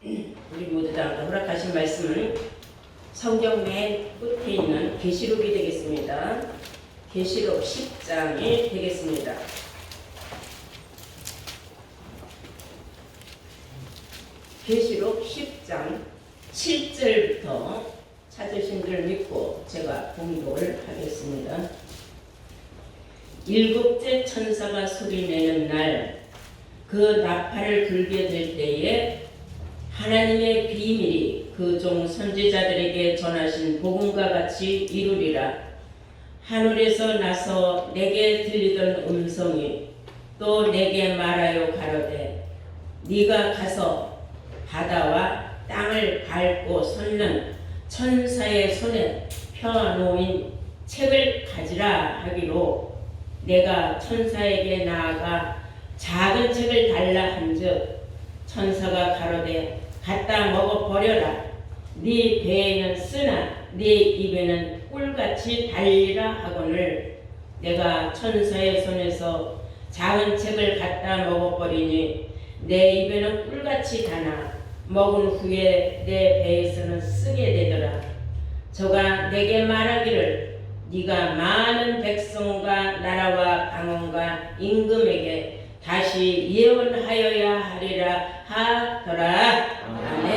우리 모두 다 허락하신 말씀은 성경 맨 끝에 있는 계시록이 되겠습니다. 계시록 10장이 되겠습니다. 계시록 10장 7절부터 찾으신 줄 믿고 제가 봉독을 하겠습니다. 일곱째 천사가 소리내는 날 그 나팔을 불게 될 때에 하나님의 비밀이 그 종 선지자들에게 전하신 복음과 같이 이루리라. 하늘에서 나서 내게 들리던 음성이 또 내게 말하여 가로되 네가 가서 바다와 땅을 밟고 섰는 천사의 손에 펴놓인 책을 가지라 하기로 내가 천사에게 나아가 작은 책을 달라 한즉 천사가 가로되 갖다 먹어버려라. 네 배에는 쓰나 네 입에는 꿀같이 달리라 하거늘 내가 천사의 손에서 작은 책을 갖다 먹어버리니 내 입에는 꿀같이 다나 먹은 후에 내 배에서는 쓰게 되더라. 저가 내게 말하기를 네가 많은 백성과 나라와 방언과 임금에게 다시 예언하여야 하리라 하더라. 아멘.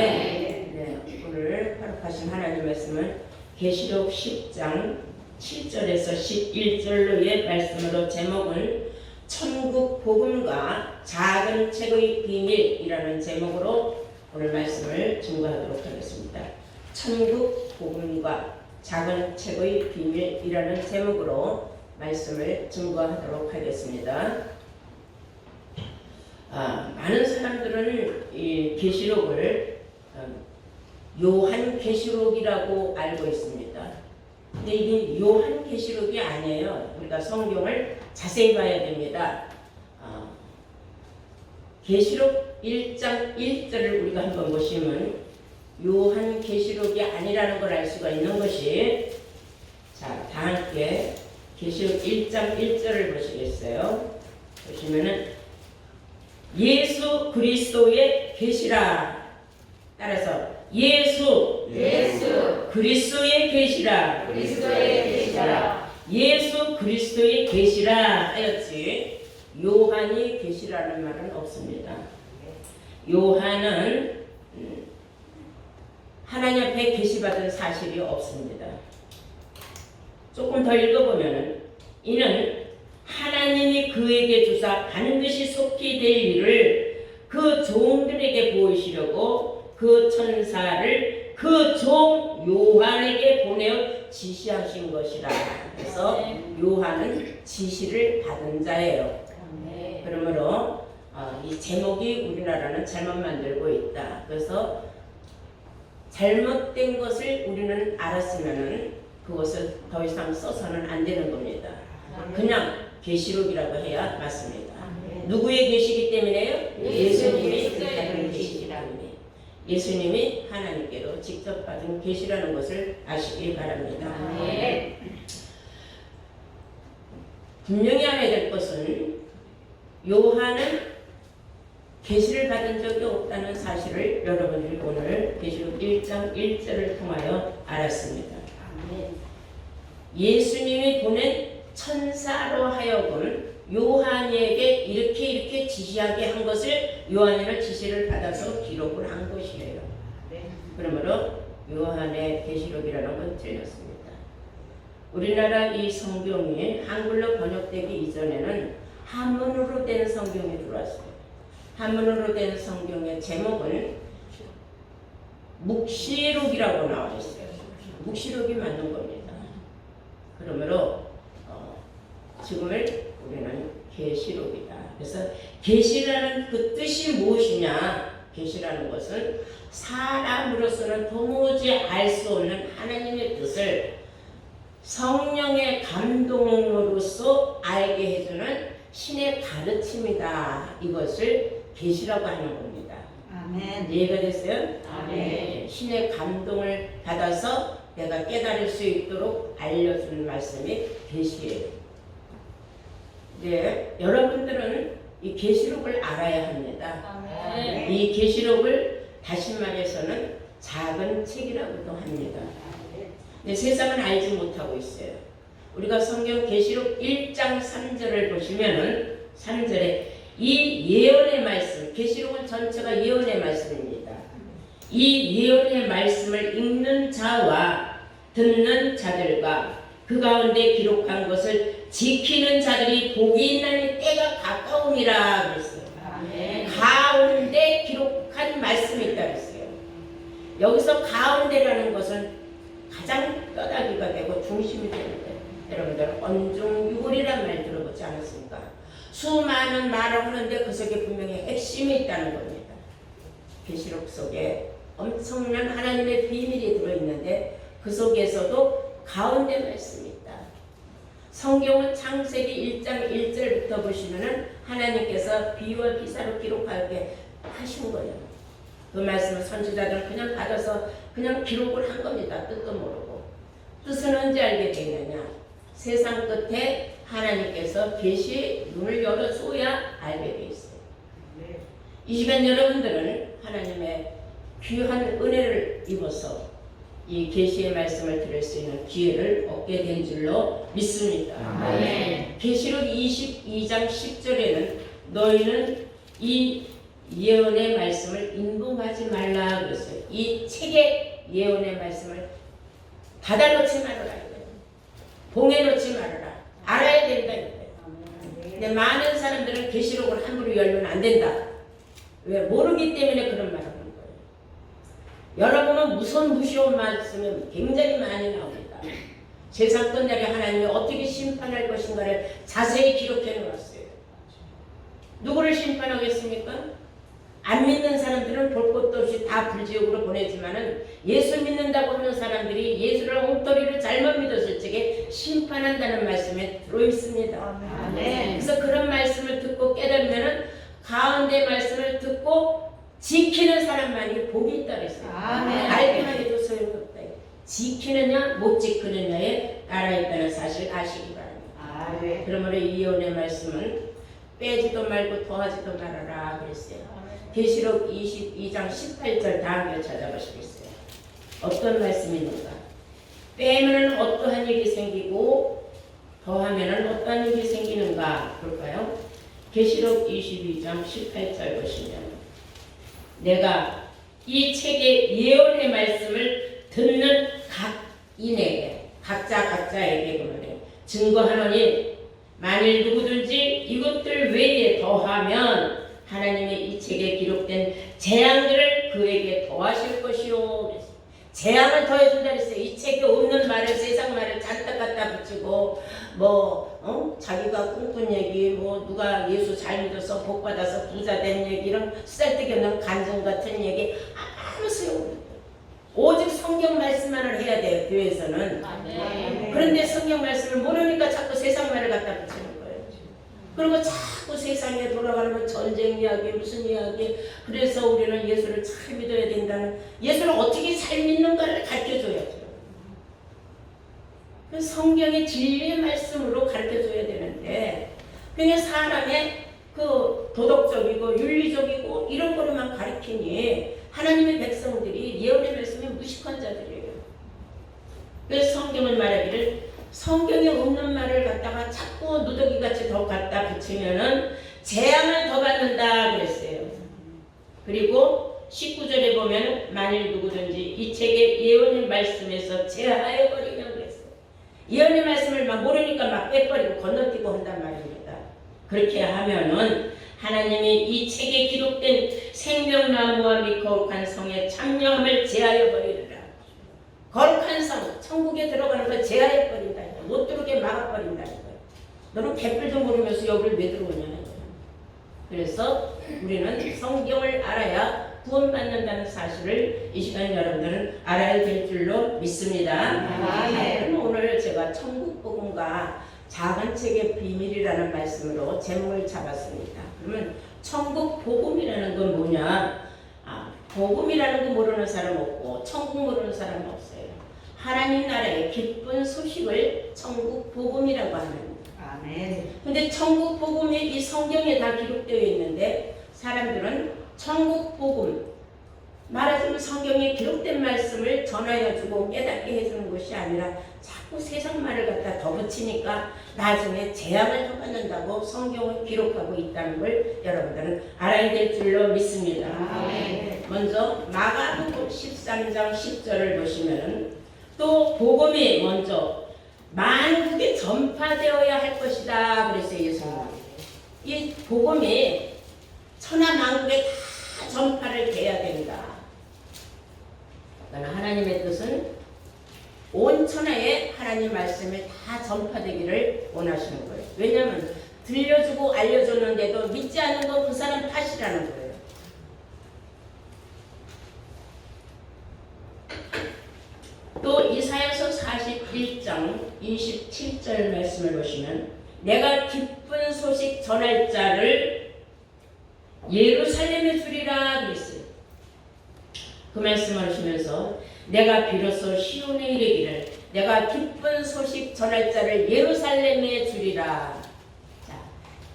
네, 오늘 허락하신 하나님 말씀은 계시록 10장 7절에서 11절로의 말씀으로 제목은 천국 복음과 작은 책의 비밀이라는 제목으로 오늘 말씀을 증거하도록 하겠습니다. 천국 복음과 작은 책의 비밀이라는 제목으로 말씀을 증거하도록 하겠습니다. 많은 사람들은 이 계시록을 요한 계시록이라고 알고 있습니다. 근데 이게 요한 계시록이 아니에요. 우리가 성경을 자세히 봐야 됩니다. 계시록 1장 1절을 우리가 한번 보시면 요한 계시록이 아니라는 걸 알 수가 있는 것이, 자, 다 함께 계시록 1장 1절을 보시겠어요? 보시면은 예수 그리스도의 계시라. 따라서 예수 그리스도의 계시라. 예수 그리스도의 계시라 하였지 요한이 계시라는 말은 없습니다. 요한은 하나님 앞에 계시받은 사실이 없습니다. 조금 더 읽어보면 이는 하나님이 그에게 주사 반드시 속히 될 일을 그 종들에게 보이시려고 그 천사를 그 종 요한에게 보내어 지시하신 것이라. 그래서 요한은 지시를 받은 자예요. 그러므로 이 제목이 우리나라는 잘못 만들고 있다. 그래서 잘못된 것을 우리는 알았으면 그것을 더 이상 써서는 안 되는 겁니다. 그냥 계시록이라고 해야 맞습니다. 누구의 계시기 때문에요? 예수님이 받은 계시기 때문에. 예수님이 하나님께로 직접 받은 계시라는 것을 아시기 바랍니다. 분명히 알아야 될 것은 요한은 계시를 받은 적이 없다는 사실을 여러분들이 오늘 계시록 1장 1절을 통하여 알았습니다. 예수님이 보낸 천사로 하여금 요한에게 이렇게 지시하게 한 것을 요한이는 지시를 받아서 기록을 한 것이에요. 그러므로 요한의 계시록이라는 건 틀렸습니다. 우리나라 이 성경이 한글로 번역되기 이전에는 한문으로 된 성경이 들어왔어요. 한문으로 된 성경의 제목은 묵시록이라고 나와 있어요. 묵시록이 맞는 겁니다. 그러므로 지금을 우리는 계시록이다. 그래서 계시라는 그 뜻이 무엇이냐? 계시라는 것은 사람으로서는 도무지 알 수 없는 하나님의 뜻을 성령의 감동으로서 알게 해주는 신의 가르침이다. 이것을 계시라고 하는 겁니다. 아멘. 이해가 됐어요? 아멘. 신의 감동을 받아서 내가 깨달을 수 있도록 알려주는 말씀이 계시예요. 네, 여러분들은 이 계시록을 알아야 합니다. 아멘. 이 계시록을 다시 말해서는 작은 책이라고도 합니다. 근데 세상은 알지 못하고 있어요. 우리가 성경 계시록 1장 3절을 보시면은 3절에 이 예언의 말씀, 계시록은 전체가 예언의 말씀입니다. 이 예언의 말씀을 읽는 자와 듣는 자들과 그 가운데 기록한 것을 지키는 자들이 복이 있나니 때가 가까움이라 그랬어요. 가운데 기록한 말씀이 있다 그랬어요. 여기서 가운데라는 것은 가장 뼈다귀가 되고 중심이 되는데, 여러분들 언중유골이란 말 들어보지 않았습니까? 수많은 말을 하는데 그 속에 분명히 핵심이 있다는 겁니다. 계시록 속에 엄청난 하나님의 비밀이 들어있는데 그 속에서도 가운데 말씀이 있다. 성경은 창세기 1장 1절부터 보시면은 하나님께서 비유와 기사로 기록하게 하신 거예요. 그 말씀을 선지자들은 그냥 받아서 그냥 기록을 한 겁니다. 뜻도 모르고. 뜻은 언제 알게 되느냐? 세상 끝에 하나님께서 계시의 눈을 열어줘야 알게 돼 있어요. 이 시간 여러분들은 하나님의 귀한 은혜를 입어서 이 계시의 말씀을 들을 수 있는 기회를 얻게 된 줄로 믿습니다. 계시록 22장 10절에는 너희는 이 예언의 말씀을 인봉하지 말라 그랬어요. 이 책의 예언의 말씀을 닫아놓지 말아라. 봉해놓지 말아라. 알아야 된다. 근데 많은 사람들은 계시록을 함부로 열면 안 된다. 왜? 모르기 때문에 그런 말을 하는 거예요. 여러분은 무서운 말씀이 굉장히 많이 나옵니다. 세상 끝날에 하나님이 어떻게 심판할 것인가를 자세히 기록해 놓았어요. 누구를 심판하겠습니까? 안 믿는 사람들은 볼 것도 없이 다 불지옥으로 보내지만은 예수 믿는다고 하는 사람들이 예수를 엉터리를 잘못 믿었을 적에 심판한다는 말씀에 들어있습니다. 그래서 그런 말씀을 듣고 깨달으면은 가운데 말씀을 듣고 지키는 사람만이 복이 있다 그랬어요. 알기만 해도 소용없다. 지키느냐 못 지키느냐에 따라 있다는 사실 아시기 바랍니다. 그러므로 이 예언의 말씀은 빼지도 말고 더하지도 말아라 그랬어요. 계시록 22장 18절 다음에 찾아보시겠어요. 어떤 말씀이 있는가? 빼면 어떠한 일이 생기고 더하면 어떠한 일이 생기는가 볼까요? 계시록 22장 18절 보시면 내가 이 책의 예언의 말씀을 듣는 각인에게 각자에게 그러네 증거하노니 만일 누구든지 이것들 외에 더하면 하나님의 이 책에 기록된 재앙들을 그에게 더하실 것이요. 재앙을 더해준다 그랬어요. 이 책에 없는 말을 세상 말을 잔뜩 갖다 붙이고 자기가 꿈꾼 얘기 누가 예수 잘 믿어서 복 받아서 부자 된 얘기 이런 쓸데기 없는 간증 같은 얘기 아무 소용없어요. 오직 성경 말씀만을 해야 돼요. 교회에서는. 그런데 성경 말씀을 모르니까 자꾸 세상 말을 갖다 붙이는 거예요. 그리고 자꾸 세상에 돌아가는 전쟁 이야기 무슨 이야기. 그래서 우리는 예수를 잘 믿어야 된다는, 예수를 어떻게 잘 믿는가를 가르쳐줘야죠. 성경의 진리의 말씀으로 가르쳐줘야 되는데 그냥 사람의 그 도덕적이고 윤리적이고 이런 거로만 가르치니 하나님의 백성들이 예언의 말씀에 무식한 자들이에요. 그래서 성경은 말하기를 성경에 없는 말을 갖다가 자꾸 누더기같이 더 갖다 붙이면은 재앙을 더 받는다 그랬어요. 그리고 19절에 보면 만일 누구든지 이 책의 예언의 말씀에서 제하여 버리면 그랬어요. 예언의 말씀을 막 모르니까 막 빼버리고 건너뛰고 한단 말입니다. 그렇게 하면은 하나님이 이 책에 기록된 생명나무와 및 거룩한 성에 참여함을 제하여 버리리라. 거룩한 성, 천국에 들어가는 걸 제하여 버린다. 못 들어오게 막아버린다는 거예요. 너는 개뿔도 모르면서 여기를 왜 들어오냐는 거예요. 그래서 우리는 성경을 알아야 구원받는다는 사실을 이 시간 여러분들은 알아야 될 줄로 믿습니다. 그럼 오늘 제가 천국복음과 작은 책의 비밀이라는 말씀으로 제목을 잡았습니다. 그러면 천국복음이라는 건 뭐냐? 복음이라는 거 모르는 사람 없고 천국 모르는 사람 없어요. 하나님 나라의 기쁜 소식을 천국 복음이라고 합니다. 근데 천국 복음이 이 성경에 다 기록되어 있는데 사람들은 천국 복음만 말씀, 성경에 기록된 말씀을 전하여주고 깨닫게 해주는 것이 아니라 자꾸 세상 말을 갖다 덧붙이니까 나중에 재앙을 받는다고 성경을 기록하고 있다는 걸 여러분들은 알아야 될 줄로 믿습니다. 먼저 마가복음 13장 10절을 보시면 또 복음이 먼저 만국에 전파되어야 할 것이다 그랬어요. 예수님. 이 복음이 천하 만국에 다 전파를 돼야 된다. 그러나 하나님의 뜻은 온 천하에 하나님 말씀이 다 전파되기를 원하시는 거예요. 왜냐하면 들려주고 알려줬는데도 믿지 않는 건 그 사람 탓이라는 거예요. 또 이사야서 41장 27절 말씀을 보시면 내가 기쁜 소식 전할 자를 예루살렘에 주리라 그랬어요. 그 말씀을 하시면서 내가 비로소 시온에 이르기를 내가 기쁜 소식 전할 자를 예루살렘에 주리라. 자,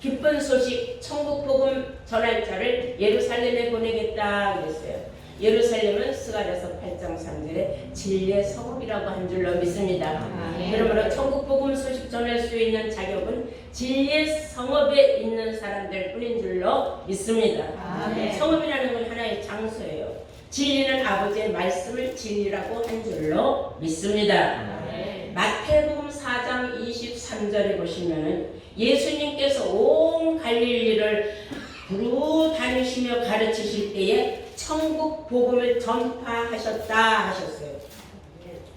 기쁜 소식 천국 복음 전할 자를 예루살렘에 보내겠다 그랬어요. 예루살렘은 스가랴서 8장 3절에 진리의 성읍이라고 한 줄로 믿습니다. 그러므로 천국 복음 소식 전할 수 있는 자격은 진리의 성읍에 있는 사람들 뿐인 줄로 믿습니다. 성읍이라는 건 하나의 장소예요. 진리는 아버지의 말씀을 진리라고 한 줄로 믿습니다. 마태복음 4장 23절에 보시면 예수님께서 온 갈릴리를 두루 다니시며 가르치실 때에 천국 복음을 전파하셨다 하셨어요.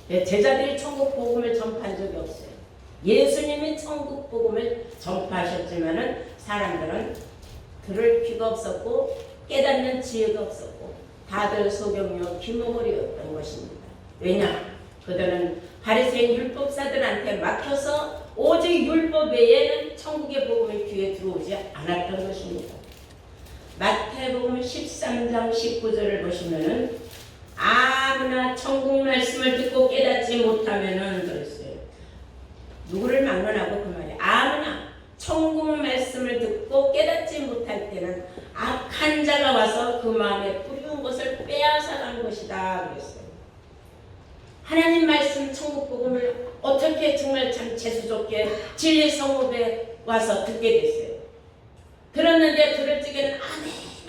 제자들이 천국 복음을 전파한 적이 없어요. 예수님이 천국 복음을 전파하셨지만은 사람들은 들을 귀가 없었고 깨닫는 지혜가 없었고 다들 소경이요 귀머거리였던 것입니다. 왜냐? 그들은 바리새인 율법사들한테 막혀서 오직 율법 외에는 천국의 복음이 귀에 들어오지 않았던 것입니다. 마태복음 13장 19절을 보시면은 아무나 천국 말씀을 듣고 깨닫지 못하면은 그랬어요. 누구를 막론하고 그 말이에요. 아무나 천국 말씀을 듣고 깨닫지 못할 때는 악한 자가 와서 그 마음에 뿌리운 것을 빼앗아간 것이다 그랬어요. 하나님 말씀 천국 복음을 어떻게 정말 참 재수좋게 진리 성읍에 와서 듣게 됐어요. 들었는데 들을 적에는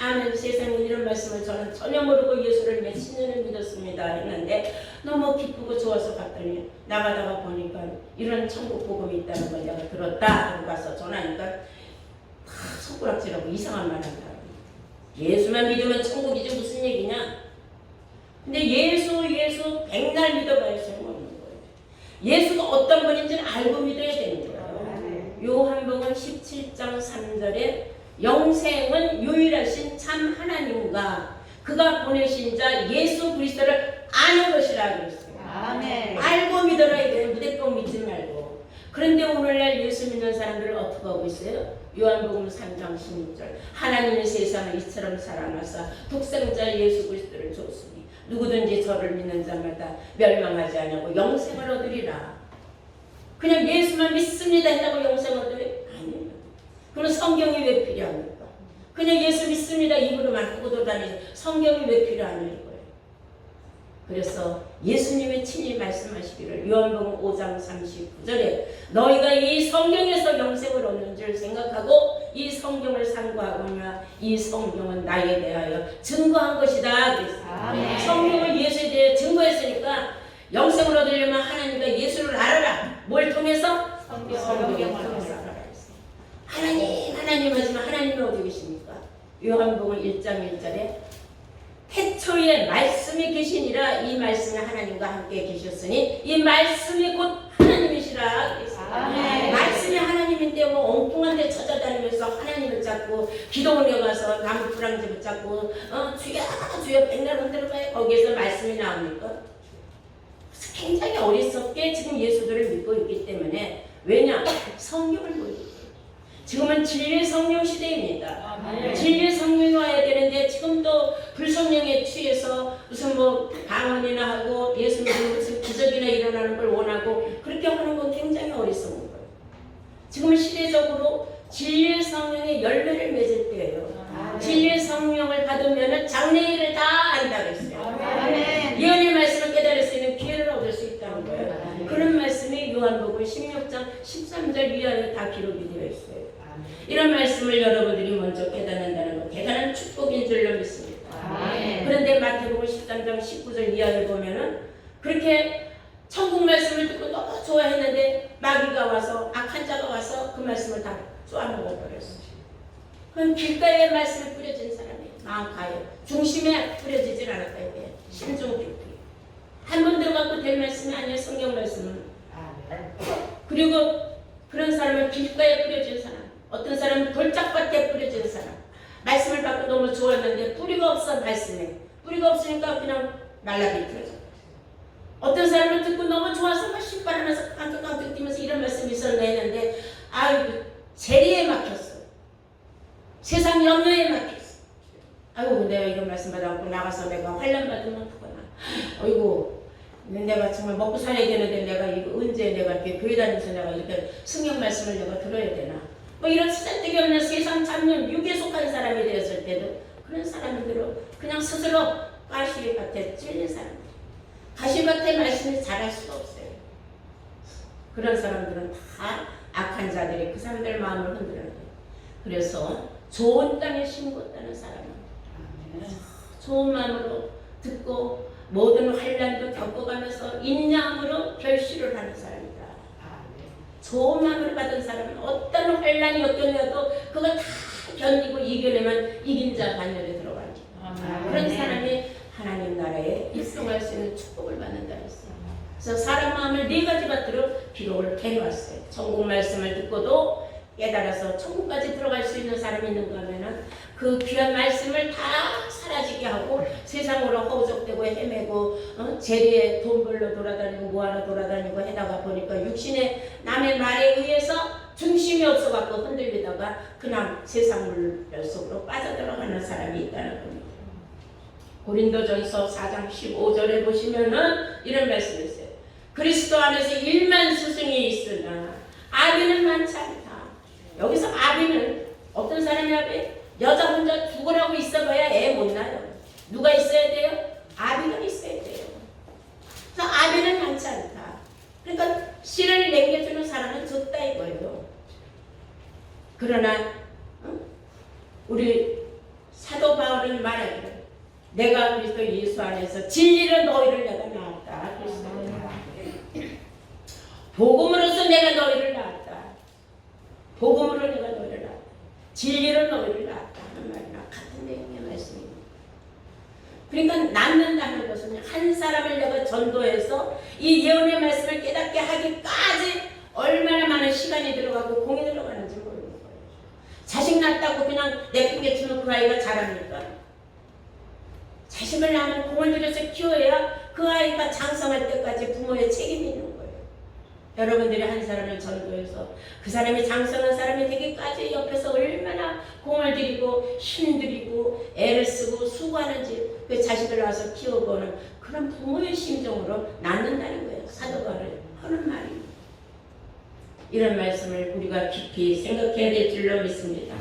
아멘 세상에 이런 말씀을 저는 전혀 모르고 예수를 몇십 년을 믿었습니다 했는데 너무 기쁘고 좋아서 갔더니 나가다가 보니까 이런 천국 복음이 있다는 걸 내가 들었다 하고 가서 전하니까 다 손가락질하고 이상한 말 한다. 예수만 믿으면 천국이지 무슨 얘기냐. 근데 예수 백날 믿어봐야 소용없는 거예요. 예수가 어떤 분인지는 알고 믿어야 되는 거예요. 요한복음 17장 3절에 영생은 유일하신 참 하나님과 그가 보내신 자 예수 그리스도를 아는 것이라 그랬어요. 아멘. 알고 믿어야 돼요. 무대껏 믿지 말고. 그런데 오늘날 예수 믿는 사람들을 어떻게 하고 있어요? 요한복음 3장 16절 하나님의 세상을 이처럼 사랑하사 독생자 예수 그리스도를 줬으니 누구든지 저를 믿는 자마다 멸망하지 아니하고 영생을 얻으리라. 그냥 예수만 믿습니다 했다고 영생을 얻으리? 아니에요. 그럼 성경이 왜 필요합니까? 그냥 예수 믿습니다 입으로만 하고 돌아다니죠. 성경이 왜 필요하냐는 거예요. 그래서 예수님이 친히 말씀하시기를 요한복음 5장 39절에 너희가 이 성경에서 영생을 얻는 줄 생각하고 이 성경을 상고하거니와 이 성경은 나에 대하여 증거한 것이다 그랬어요. 성경을 예수에 대해 증거했으니까 영생을 얻으려면 하나님과 예수를 알아라. 뭘 통해서? 성경을 통해서 알아라. 하나님 하지만 하나님은 어디 계십니까? 요한복음 1장 1절에 태초에 말씀이 계시니라 이 말씀이 하나님과 함께 계셨으니 이 말씀이 곧 하나님이시라 그랬어요. 말씀이 하나님인데 뭐 엉뚱한 데 찾아다니면서 하나님을 찾고 기도원에 가서 나무 부랑지 붙잡고 주여 백날 흔들어봐요. 거기에서 말씀이 나옵니까? 굉장히 어리석게 지금 예수들을 믿고 있기 때문에 왜냐? 성경을 보여요. 지금은 진리의 성령 시대입니다. 진리의 성령이 와야 되는데 지금도 불성령에 취해서 무슨 뭐 방언이나 하고 예수 믿는 무슨 기적이나 일어나는 걸 원하고 그렇게 하는 건 굉장히 어리석은 거예요. 지금은 시대적으로 진리의 성령의 열매를 맺을 때예요. 진리의 성령을 받으면 장래일을 다 안다 그랬어요. 16장 13절 이하에 다 기록이 되어 있어요. 이런 말씀을 여러분들이 먼저 깨닫는다는 것 대단한 축복인 줄로 믿습니다. 그런데 마태복음 13장 19절 이하에 보면은 그렇게 천국 말씀을 듣고 너무 좋아했는데 마귀가 와서 악한 자가 와서 그 말씀을 다 쏘아먹어 버렸어요. 그럼 길가에 말씀을 뿌려진 사람이 마음가에 중심에 뿌려지질 않았다 이게 신중 깊이 한 번 들어가고 될 말씀이 아니에요. 성경 말씀은. 그리고 그런 사람은 길가에 뿌려진 사람, 어떤 사람은 돌짝밭에 뿌려진 사람, 말씀을 받고 너무 좋았는데 뿌리가 없어. 말씀에 뿌리가 없으니까 그냥 말라비틀어져. 어떤 사람은 듣고 너무 좋아서 막 신발하면서 깡통깡통 뛰면서 이런 말씀이 있었나 했는데 아이고 재리에 막혔어. 세상 염려에 막혔어. 아이고 내가 이런 말씀 받아갖고 나가서 내가 환난 받으면 그거나 아이고 내가 정말 먹고 살아야 되는데 내가 이거 언제 내가 이렇게 교회 다니면서 내가 이렇게 성경 말씀을 내가 들어야 되나 뭐 이런 쓰잘데기 없는 세상 잡념 육에 속한 사람이 되었을 때도 그런 사람들은 그냥 스스로 가시밭에 찔린 사람들 가시밭에 말씀이 자랄 수가 없어요. 그런 사람들은 다 악한 자들이 그 사람들 마음을 흔들어야 돼요. 그래서 좋은 땅에 심었다는 사람은 좋은 마음으로 듣고 모든 환난도 겪어가면서 인내함으로 결실을 하는 사람이다. 좋은 마음을 받은 사람은 어떤 환난이 역경이어도 그걸 다 견디고 이겨내면 이긴 자 반열에 들어가죠. 그런 사람이 하나님 나라에 입성할 수 있는 축복을 받는다 했어요. 그래서 사람 마음을 네 가지 밭으로 기록을 해놓았어요. 천국 말씀을 듣고도 깨달아서 천국까지 들어갈 수 있는 사람이 있는가 하면은 그 귀한 말씀을 다 사라지게 하고 세상으로 허우적대고 헤매고 재리에 돈 벌러 돌아다니고 뭐하러 돌아다니고 해다가 보니까 육신의 남의 말에 의해서 중심이 없어갖고 흔들리다가 그냥 세상 물결 속으로 빠져들어가는 사람이 있다는 겁니다. 고린도전서 4장 15절에 보시면은 이런 말씀이 있어요. 그리스도 안에서 1만 스승이 있으나 아비는 많지 않다. 여기서 아비는 어떤 사람이 아비? 여자 혼자 죽으라고 있어봐야 애 못 낳아요. 누가 있어야 돼요? 아비가 있어야 돼요. 그래서 아비는 많지 않다. 그러니까 씨를 남겨주는 사람은 적다 이거예요. 그러나 우리 사도 바울은 말하기를 내가 그리스도 예수 안에서 진리로 너희를 내가 낳았다. 복음으로서 내가 너희를 낳았다. 복음으로 내가 너희를 낳았다. 진리로 너희를 낳았다 하는 말이나 같은 내용의 말씀입니다. 그러니까 낳는다는 것은 한 사람을 내가 전도해서 이 예언의 말씀을 깨닫게 하기까지 얼마나 많은 시간이 들어가고 공이 들어가는지 모르는 거예요. 자식 낳았다고 그냥 내팽개치면 그 아이가 자랍니까? 자식을 낳으면 공을 들여서 키워야 그 아이가 장성할 때까지 부모의 책임이 있는 거예요. 여러분들이 한 사람을 전도해서 그 사람이 장성한 사람이 되기까지 옆에서 얼마나 공을 들이고 힘들이고 애를 쓰고 수고하는지 그 자식을 낳아서 키워보는 그런 부모의 심정으로 낳는다는 거예요. 사도가 하는 말입니다. 이런 말씀을 우리가 깊이 생각해야 될 줄로 믿습니다.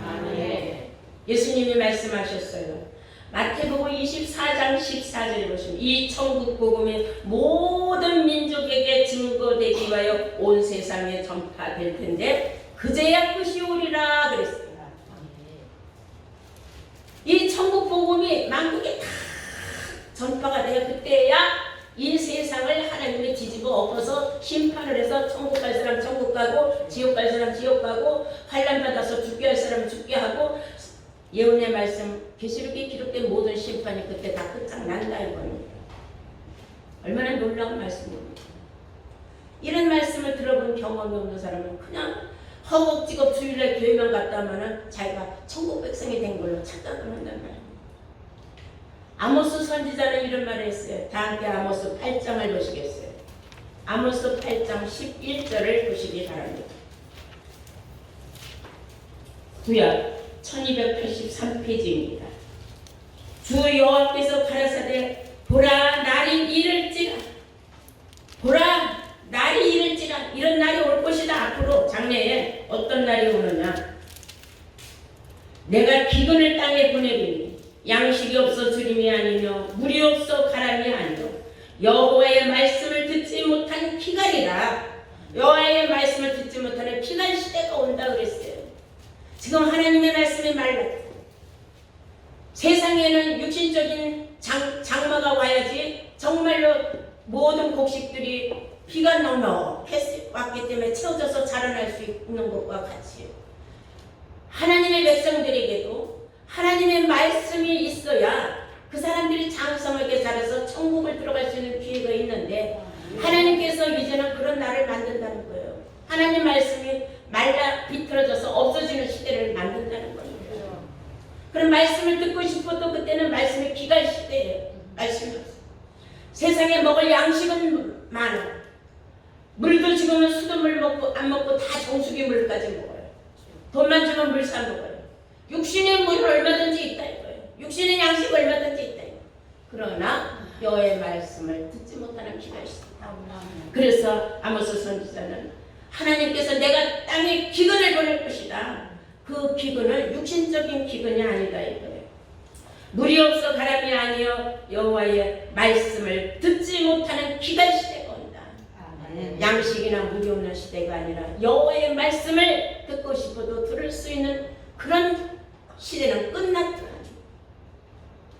예수님이 말씀하셨어요. 마태복음 24장 14절에 보시면 이 천국 복음이 모든 민족에게 증거되기 위하여 온 세상에 전파될 텐데 그제야 끝이 오리라 그랬습니다. 이 천국 복음이 만국에 다 전파가 돼야 그때야 이 세상을 하나님이 뒤집어 엎어서 심판을 해서 천국 갈 사람 천국 가고 지옥 갈 사람 지옥 가고 환난 받아서 죽게 할 사람 죽게 하고 예언의 말씀 계시록에 기록된 모든 심판이 그때 다 끝장난다 이겁니다. 얼마나 놀라운 말씀입니다. 이런 말씀을 들어본 경험이 없는 사람은 그냥 허겁지겁 주일날 교회만 갔다 하면은 자기가 천국 백성이 된 걸로 착각을 한단 말입니다. 아모스 선지자는 이런 말을 했어요. 다 함께 아모스 8장을 보시겠어요. 아모스 8장 11절을 보시기 바랍니다. 구약 1283페이지입니다. 주 여호와께서 가라사대 보라 날이 이를지라 보라 날이 이를지라 이런 날이 올 것이다. 앞으로 장래에 어떤 날이 오느냐 내가 기근을 땅에 보내리니 양식이 없어 주림이 아니며 물이 없어 가람이 아니요 여호와의 말씀을 듣지 못한 피가리라 여호와의 말씀을 듣지 못하는 피난 시대가 온다 그랬어요. 지금 하나님의 말씀이 말랐고 세상에는 육신적인 장마가 와야지 정말로 모든 곡식들이 비가 넉넉히 왔기 때문에 채워져서 자라날 수 있는 것과 같이 하나님의 백성들에게도 하나님의 말씀이 있어야 그 사람들이 장성하게 자라서 천국을 들어갈 수 있는 기회가 있는데 하나님께서 이제는 그런 날을 만든다는 거예요. 하나님 말씀이 말라 비틀어져서 없어지는 시대를 만든다는 거예요. 그런 말씀을 듣고 싶어도 그때는 말씀이 귀갈 시대예요. 말씀이 없어요. 세상에 먹을 양식은 많아. 물도 지금은 수돗물 먹고 안 먹고 다 정수기 물까지 먹어요. 돈만 주면 물 사 먹어요. 육신의 물 얼마든지 있다 이거예요. 육신의 양식 얼마든지 있다 이거예요. 그러나 여호와의 말씀을 듣지 못하는 귀가 있습니다. 그래서 아모스 선지자는 하나님께서 내가 땅에 기근을 보낼 것이다. 그 기근은 육신적인 기근이 아니다 이거예요. 물이 없어 가람이 아니여 여호와의 말씀을 듣지 못하는 기갈 시대가 온다. 양식이나 물이 없는 시대가 아니라 여호와의 말씀을 듣고 싶어도 들을 수 있는 그런 시대는 끝났다.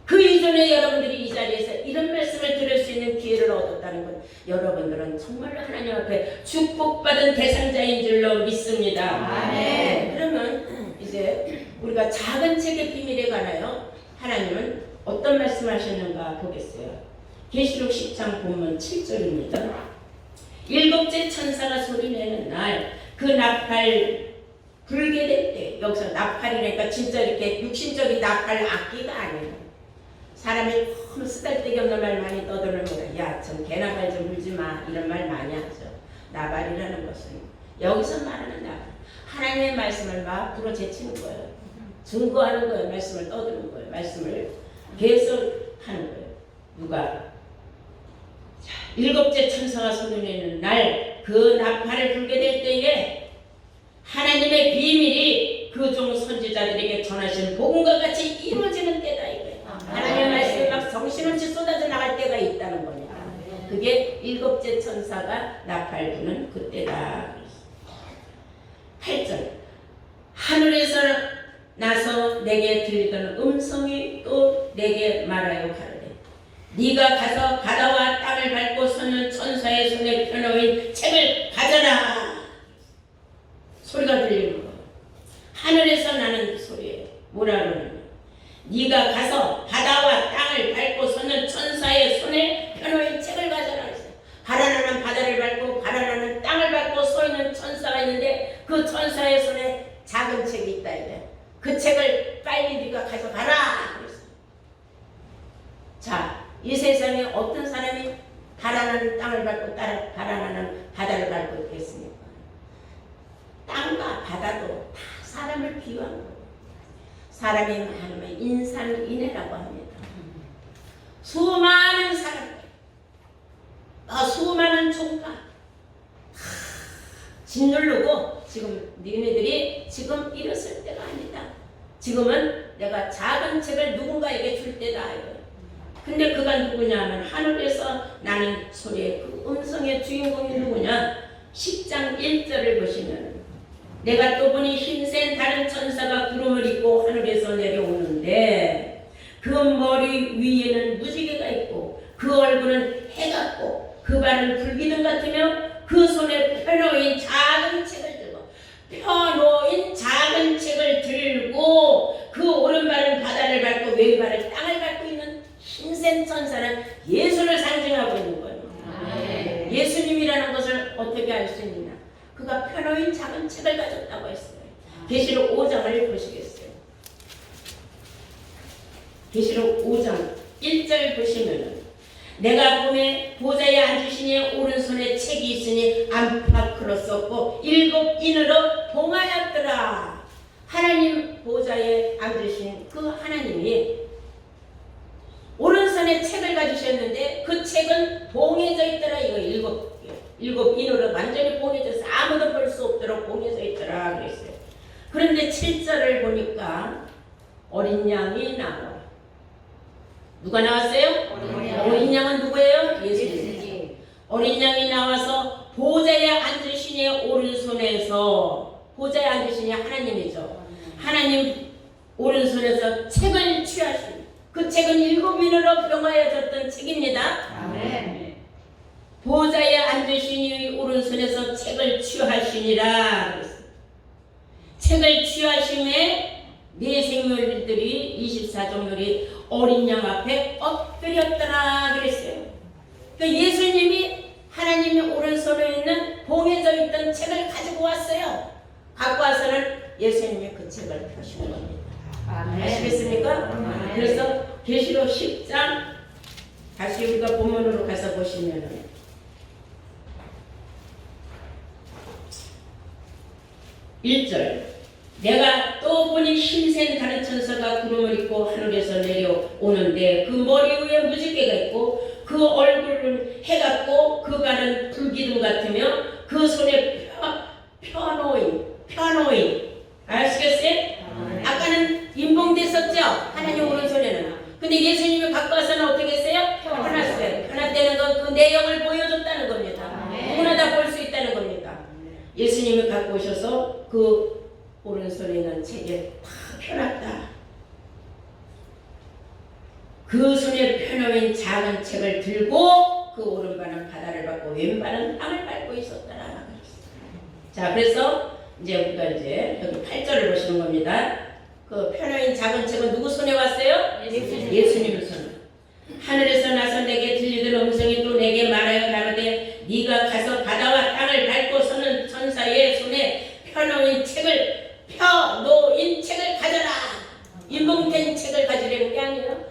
그 이전에 여러분들이 이 자리에서 이런 말씀을 들을 수 있는 기회를 얻었다는 것, 여러분들은 정말로 하나님 앞에 축복받은 대상자인 줄로 믿습니다. 네. 그러면 이제 우리가 작은 책의 비밀에 관하여 하나님은 어떤 말씀하셨는가 보겠어요. 계시록 10장 본문 7절입니다. 일곱째 천사가 소리내는 날 그 나팔 불게 될 때, 여기서 나팔이니까 진짜 이렇게 육신적인 나팔 악기가 아니에요. 사람이 너무 쓰잘데기 없는 말 많이 떠드는 거예요. 야, 좀 개나발 좀 불지 마. 이런 말 많이 하죠. 나발이라는 것은 여기서 말하는 나발. 하나님의 말씀을 막 불어제치는 거예요. 증거하는 거예요. 말씀을 떠드는 거예요. 말씀을 계속 하는 거예요. 누가? 일곱째 천사가 소리내는 날 그 나팔을 불게 될 때에 하나님의 비밀이 그 종 선지자들에게 전하신 복음과 같이 이루어지는 때다 이거예요. 하나님의 말씀이 막 정신없이 쏟아져 나갈 때가 있다는 겁니다. 그게 일곱째 천사가 나팔 부는 그때다. 8절 하늘에서 나서 내게 들리던 음성이 또 내게 말하여 가르되 네가 가서 바다와 땅을 밟고 서는 천사의 손에 펴놓인 책을 가져라. 소리가 들리는 거예요. 하늘에서 나는 소리예요. 뭐라 그러냐면 네가 가서 바다와 땅을 밟고 서는 천사의 손에 펴놓인 책을 가져라. 바라나는 바다를 밟고 바라나는 땅을 밟고 서 있는 천사가 있는데 그 천사의 손에 작은 책이 있다 이거예요. 그 책을 빨리 네가 가져가라. 자, 이 세상에 어떤 사람이 바라나는 땅을 밟고 바라나는 바다를 밟고 있겠습니까? 땅과 바다도 다 사람을 비유한 거예요. 사람이 많으면 인산인해라고 합니다. 수많은 사람들, 수많은 종파 짓누르고 지금 니네들이 지금 일었을 때가 아니다. 지금은 내가 작은 책을 누군가에게 줄 때다. 근데 그가 누구냐 하면 하늘에서 나는 소리의 그 음성의 주인공이 누구냐? 10장 1절을 보시면 내가 또 보니 힘센 다른 천사가 구름을 입고 하늘에서 내려오는데 그 머리 위에는 무지개가 있고 그 얼굴은 해 같고 그 발은 불기둥 같으며 그 손에 펴놓인 작은 책을 들고 그 오른발은 바다를 밟고 왼발은 땅을 밟고 있는 힘센 천사는 예수를 상징하고 있는 거예요. 예수님이라는 것을 어떻게 알 수 있느냐? 그가 펴놓인 작은 책을 가졌다고 했어요. 계시록 5장을 보시겠어요? 계시록 5장 1절 보시면은 내가 보매 보좌에 앉으시니 오른손에 책이 있으니 안팎으로 썼고 7인으로 봉하였더라. 하나님 보좌에 앉으신 그 하나님이 오른손에 책을 가지셨는데 그 책은 봉해져 있더라. 이거 일곱 인으로 완전히 봉해져 있어. 아무도 볼 수 없도록 봉해져 있더라 그랬어요. 그런데 7절을 보니까 어린 양이 나와. 누가 나왔어요? 어린 양은 누구예요? 예수님. 어린 양이 나와서 보좌에 앉으시 보좌에 앉으시니 하나님이죠. 하나님 오른손에서 책을 취하시니 그 책은 7민으로 병하여졌던 책입니다. 아멘. 보좌에 앉으시니 오른손에서 책을 취하시니라. 책을 취하심에 네 생물들이 24종들이 어린 양 앞에 엎드렸더라 그랬어요. 그러니까 예수님이 하나님의 오른손에 있는 봉해져 있던 책을 가지고 왔어요. 갖고 와서는 예수님이 그 책을 펴신 겁니다. 아멘. 아시겠습니까? 아멘. 그래서 계시록 10장 다시 우리가 본문으로 가서 보시면은 1절 내가 또 보니 힘센 다른 천사가 구름을 입고 하늘에서 내려오는데 그 머리 위에 무지개가 있고 그 얼굴은 해 같고 그 발은 불기둥 같으며 그 손에 펴노인 아시겠어요? 아까는 인봉됐었죠? 하나님 오른손에는. 근데 예수님이 갖고 와서는 어떻게 했어요? 펴놨어요. 펴놨다는 건 그 내용을 보여줬다는 겁니다. 누구나 다 볼 수 있다는 겁니다. 예수님이 갖고 오셔서 그 오른손에 있는 책에 다 펴놨다. 그 손에 펴놓은 작은 책을 들고 그 오른발은 바다를 밟고 왼발은 땅을 밟고 있었더라. 자, 그래서 이제 우리가 이제 여기 8절을 보시는 겁니다. 그 펴놓은 작은 책은 누구 손에 왔어요? 예수님 손에. 하늘에서 나서 내게 들리던 음성이 또 내게 말하여 가로되 네가 가서 바다와 땅을 밟고 서는 천사의 손에 펴놓은 책을 가져라. 인봉된 책을 가지려는 게 아니에요.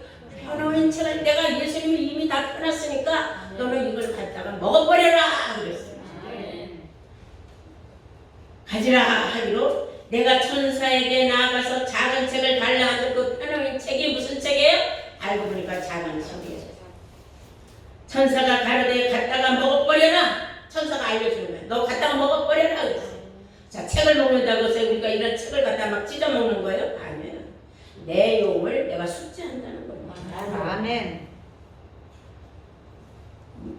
펴놓은 책을 내가 예수님이 이미 다 펴놨으니까 너는 이걸 갖다가 먹어버려라 그랬어요. 가지라 하기로 내가 천사에게 나아가서 작은 책을 달라 하는 그 펴놓은 책이 무슨 책이에요? 알고 보니까 작은 책이에요. 천사가 가로되 갖다가 먹어버려라. 천사가 알려주는 거예요. 너 갖다가 먹어버려라 그랬어요. 자, 책을 먹는다고 해서 우리가 이런 책을 갖다 막 찢어 먹는 거예요? 아니에요. 내용을 내가 숙지한다는 겁니다. 아멘.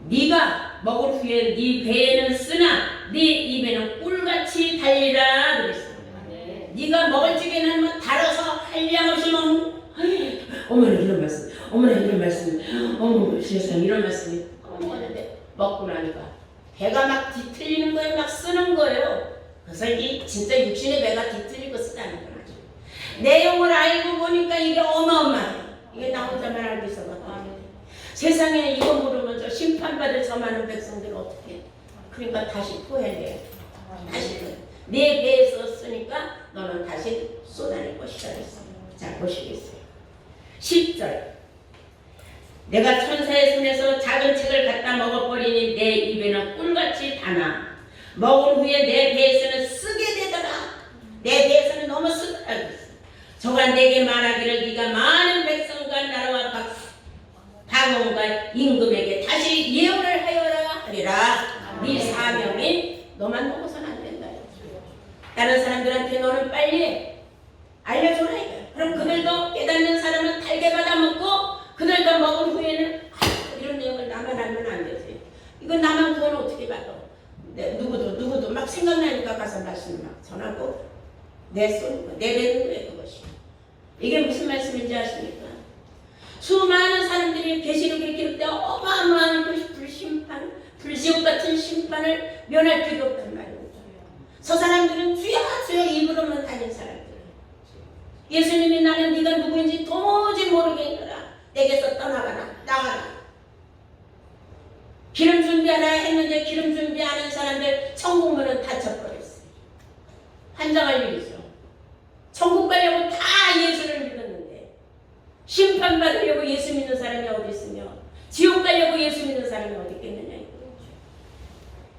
네가 먹을 후에 네 배에는 쓰나 네 입에는 꿀같이 달리라 그랬어요. 네가 먹을 적에는 뭐 달아서 한량없이 먹는 어머나 이런 말씀, 어머나 이런 말씀, 어머 세상 이런 말씀이 먹었는데 먹고 나니까 배가 막 뒤틀리는 거예요. 막 쓰는 거예요. 그래서 이 진짜 육신의 배가 뒤틀리고 쓰다는 거죠. 내용을 알고 보니까 이게 어마어마해요. 이게 나 혼자만 알고 있어가지고 세상에 이거 모르면 저 심판받을 저 많은 백성들 어떻게 해? 그러니까 다시 토해내요. 다시 내 배에서 쓰니까 너는 다시 쏟아낼 것이다 그랬어요. 자, 보시겠어요. 10절 내가 천사의 손에서 작은 책을 갖다 먹어버리니 내 입에는 꿀같이 다나 먹은 후에 내 배에서는 쓰게 되더라. 내 배에서는 너무 쓰더라 그랬어요. 저가 내게 말하기를 네가 많은 백성과 나라와 방언과 임금에게 다시 예언을 하여라 하리라. 네 사명이 너만 먹어서는 안 된다. 다른 사람들한테 너는 빨리 알려줘라 이거야. 그럼 그들도 깨닫는 사람은 달게 받아먹고 그들도 먹은 후에는 이런 내용을 나만 알면 안 되지. 이거 나만 구원 어떻게 받아? 누구도 막 생각나니까 가서 말씀을 막 전하고 내뱉는 거예요 그것이. 이게 무슨 말씀인지 아십니까? 수많은 사람들이 계시록에 기록되어 어마어마한 그 불심판, 불지옥 같은 심판을 면할 필요 없단 말입니다. 저 사람들은 주여 주여 입으로만 다닌 사람들. 예수님이 나는 네가 누구인지 도무지 모르겠노라. 내게서 떠나가라. 나가라. 기름 준비하라 했는데 기름 준비하는 사람들 천국문은 닫혀버렸어요. 환장할 일이죠. 천국 가려고 다 예수를 믿었는데 심판받으려고 예수 믿는 사람이 어디 있으며 지옥 가려고 예수 믿는 사람이 어디 있겠느냐.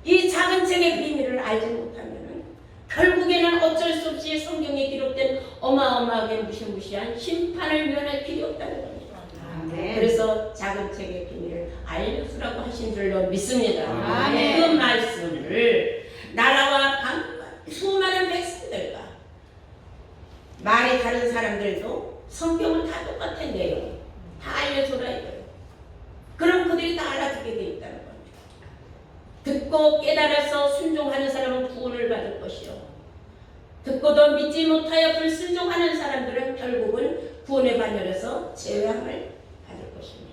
이 작은 책의 비밀을 알지 못하면 결국에는 어쩔 수 없이 성경에 기록된 어마어마하게 무시무시한 심판을 면할 필요 없다는 겁니다. 아멘. 그래서 작은 책의 비밀을 알려주라고 하신 줄로 믿습니다. 아멘. 그 말씀을 나라와 방과 수많은 백성들과 말이 다른 사람들도 성경은 다 똑같은 내용 다 알려줘라 이거예요. 그럼 그들이 다 알아듣게 돼 있다는 겁니다. 듣고 깨달아서 순종하는 사람은 구원을 받을 것이요 듣고도 믿지 못하여 불순종하는 사람들은 결국은 구원의 반열에서 제외함을 받을 것입니다.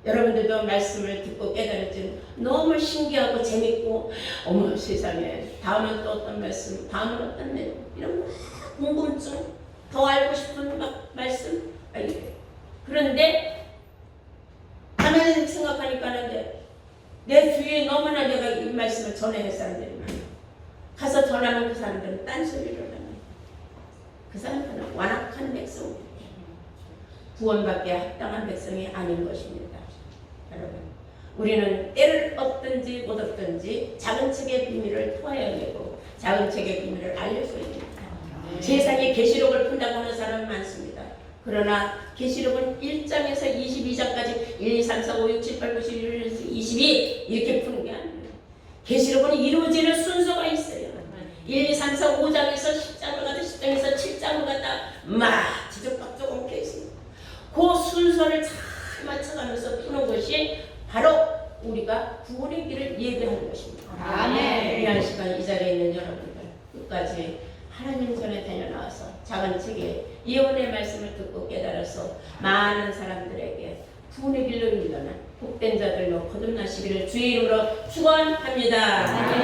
여러분들도 말씀을 듣고 깨달을지 너무 신기하고 재밌고 어머 세상에 다음은 또 어떤 말씀, 다음은 어떤 내용 이런 거 궁금증, 더 알고 싶은 말씀 그런데 가만히 생각하니까는 내 주위에 너무나 내가 이 말씀을 전해야 할 사람들이 많아. 가서 전하면 그 사람들은 딴소리를 하는 그 사람들은 완악한 백성입니다. 구원받기에 합당한 백성이 아닌 것입니다. 여러분, 우리는 때를 얻든지 못 얻든지 작은 책의 비밀을 토해내고 작은 책의 비밀을 알려줘야 됩니다. 세상에 계시록을 푼다고 하는 사람은 많습니다. 그러나 계시록은 1장에서 22장까지 1, 2, 3, 4, 5, 6, 7, 8, 9, 10, 11, 12, 22 이렇게 푸는 게 아니에요. 계시록은 이루어지는 순서가 있어요. 1, 2, 3, 4, 5장에서 10장으로 가다 10장에서 7장으로 가다 막 지적박적 엉켜 있습니다. 그 순서를 잘 맞춰가면서 푸는 것이 바로 우리가 구원의 길을 예배하는 것입니다. 아멘. 귀한 시간 이 자리에 있는 여러분들 끝까지 하나님 전에 달려나와서 작은 책에 예언의 말씀을 듣고 깨달아서 많은 사람들에게 구원의 길로 인도하는 복된 자들로 거듭나시기를 주의 이름으로 축원합니다.